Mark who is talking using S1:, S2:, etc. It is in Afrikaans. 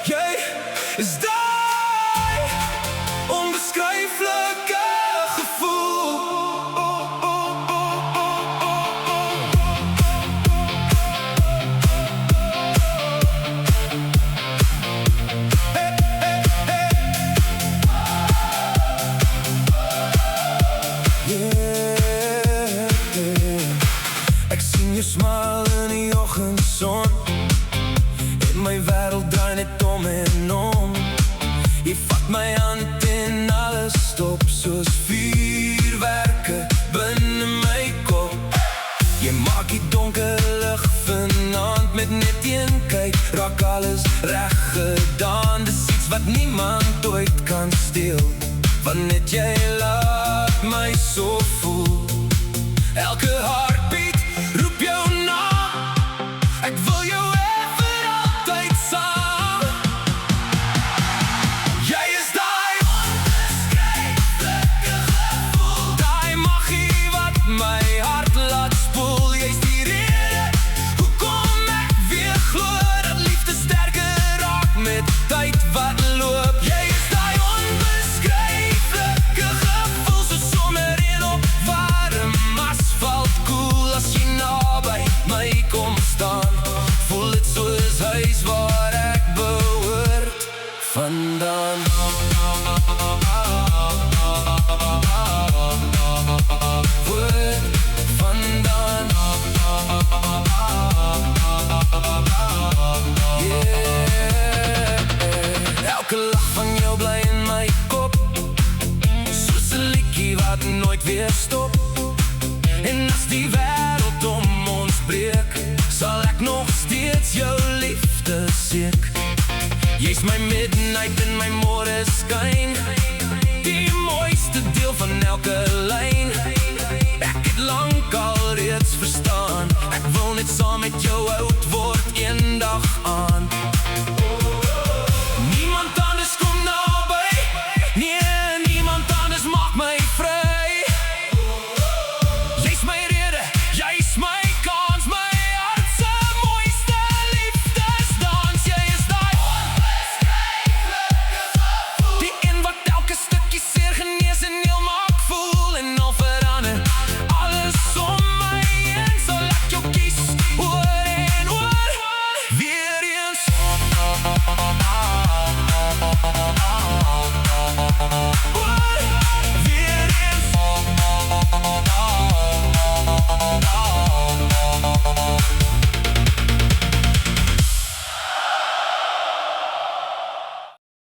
S1: Jy is daai onbeskryflike gevoel. Ek sien jou smile in die oggendson en my wêreld draai net om en om. Jy vat my hand en alles stop soos vuurwerke binne my kop. Jy maak die donker lig vanaand met net een kyk, raak alles reg gedaan. Dis iets wat niemand ooit kan steel, want net jy laat my so voel. Elke heartbeat roep jou naam, ek wil jou hê vir altyd saam. Jy is daai onbeskryflike gevoel, daai magie wat my hart laat spoel. Jy's die rede hoekom ek weer glo dat liefde sterker raak met tyd wat loop. Jy is daai onbeskryflike gevoel, so somerreën op warm asfalt koel. As jy naby my kom staan, voel dit soos huis waar ek behoort vandaan. Elke lach van jou bly in my kop, soos 'n liedjie wat nooit weer stop. En as die wêreld om ons breek, sal ek nog steeds jou liefde seek. Jy's my midnight en my môre skyn, die mooiste deel van elke lyn. Ek het lank al reeds verstaan, ek wil net saam met jou oud word eendag aan.